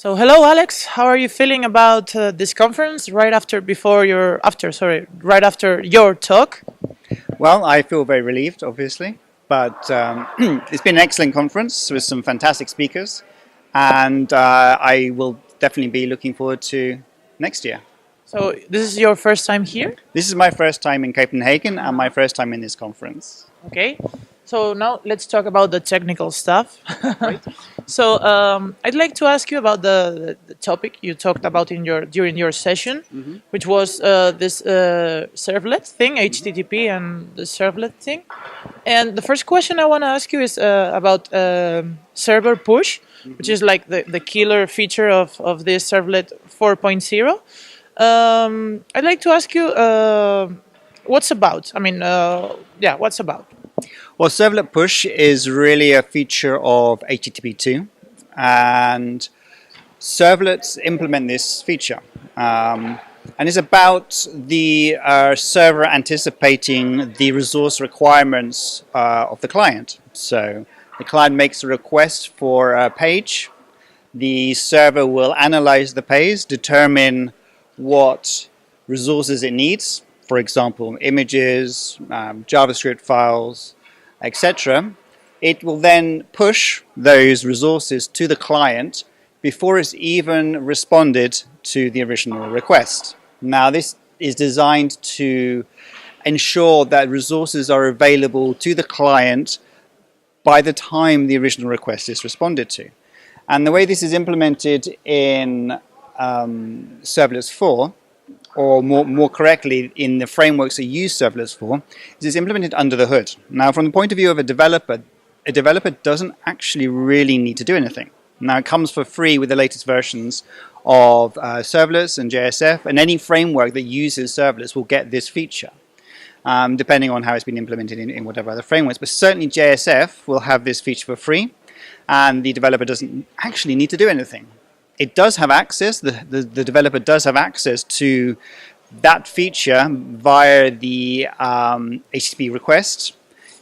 So hello, Alex. How are you feeling about this conference right after your talk? Well, I feel very relieved, obviously, but it's been an excellent conference with some fantastic speakers, and I will definitely be looking forward to next year. So this is your first time here? This is my first time in Copenhagen and my first time in this conference. Okay. So now let's talk about the technical stuff. So I'd like to ask you about the topic you talked about during your session, which was this servlet thing, HTTP and the servlet thing. And the first question I want to ask you is about server push, which is like the killer feature of this servlet 4.0. I'd like to ask you what's about. What's about? Well, servlet push is really a feature of HTTP2, and servlets implement this feature. And it's about the server anticipating the resource requirements of the client. So the client makes a request for a page. The server will analyze the page, determine what resources it needs, for example, images, JavaScript files, etc. It will then push those resources to the client before it's even responded to the original request. Now, this is designed to ensure that resources are available to the client by the time the original request is responded to. And the way this is implemented in servlets 4, or more correctly, in the frameworks that use servlets 4, is it's implemented under the hood. Now, from the point of view of a developer doesn't actually really need to do anything. Now, it comes for free with the latest versions of servlets and JSF, and any framework that uses servlets will get this feature, depending on how it's been implemented in whatever other frameworks. But certainly JSF will have this feature for free, and the developer doesn't actually need to do anything. It does have access, the developer does have access to that feature via the HTTP request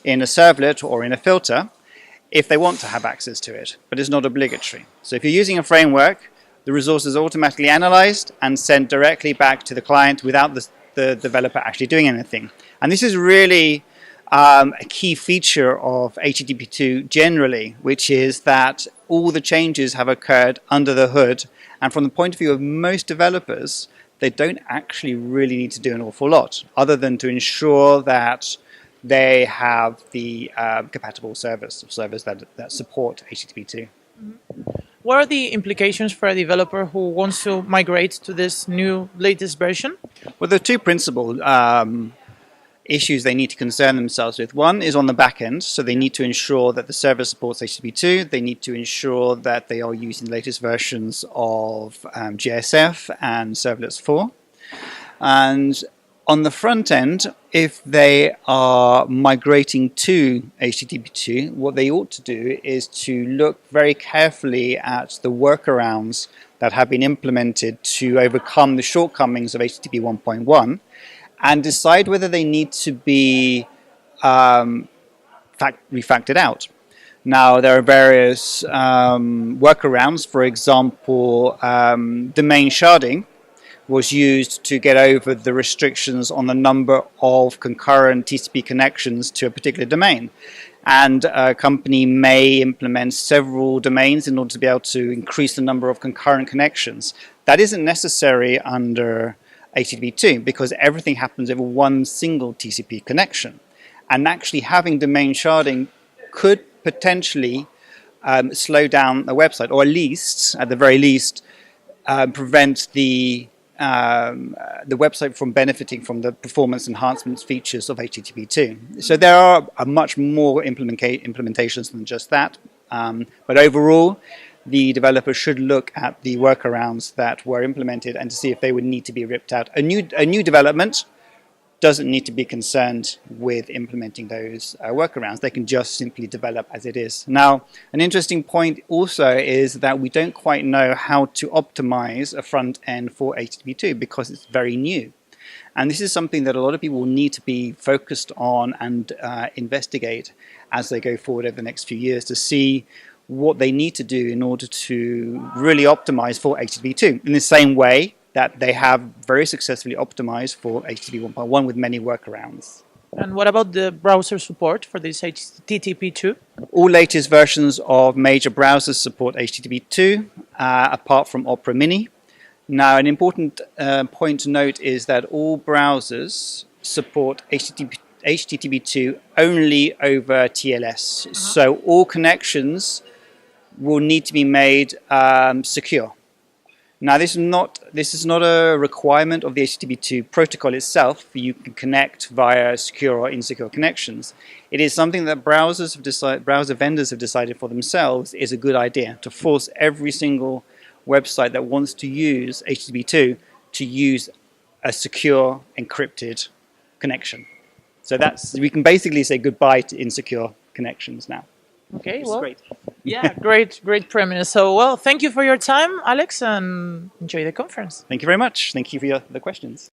in a servlet or in a filter if they want to have access to it, but it's not obligatory. So if you're using a framework, the resource is automatically analyzed and sent directly back to the client without the developer actually doing anything. And this is really a key feature of HTTP2 generally, which is that all the changes have occurred under the hood, and from the point of view of most developers, they don't actually really need to do an awful lot other than to ensure that they have the compatible servers that support HTTP2. What are the implications for a developer who wants to migrate to this new latest version? Well, there are two principal issues they need to concern themselves with. One is on the back end, so they need to ensure that the server supports HTTP2. They need to ensure that they are using the latest versions of JSF and Servlets 4. And on the front end, if they are migrating to HTTP2, what they ought to do is to look very carefully at the workarounds that have been implemented to overcome the shortcomings of HTTP 1.1 and decide whether they need to be refactored out. Now, there are various workarounds. For example, domain sharding was used to get over the restrictions on the number of concurrent TCP connections to a particular domain. And a company may implement several domains in order to be able to increase the number of concurrent connections. That isn't necessary under HTTP2 because everything happens over one single TCP connection. And actually having domain sharding could potentially slow down a website, or at the very least, prevent the website from benefiting from the performance enhancements features of HTTP2. So there are much more implementations than just that. But overall, the developer should look at the workarounds that were implemented and to see if they would need to be ripped out. A new development doesn't need to be concerned with implementing those workarounds. They can just simply develop as it is. Now, an interesting point also is that we don't quite know how to optimize a front end for HTTP2 because it's very new. And this is something that a lot of people will need to be focused on and investigate as they go forward over the next few years to see what they need to do in order to really optimize for HTTP2 in the same way that they have very successfully optimized for HTTP 1.1 with many workarounds. And what about the browser support for this HTTP2? All latest versions of major browsers support HTTP2, apart from Opera Mini. Now, an important point to note is that all browsers support HTTP2 only over TLS. So all connections will need to be made secure. Now, this is not a requirement of the HTTP2 protocol itself. You can connect via secure or insecure connections. It is something that browser vendors have decided for themselves is a good idea, to force every single website that wants to use HTTP2 to use a secure encrypted connection. So we can basically say goodbye to insecure connections now. Okay, Which well, is great. Yeah, great premise. So, well, thank you for your time, Alex, and enjoy the conference. Thank you very much. Thank you for the questions.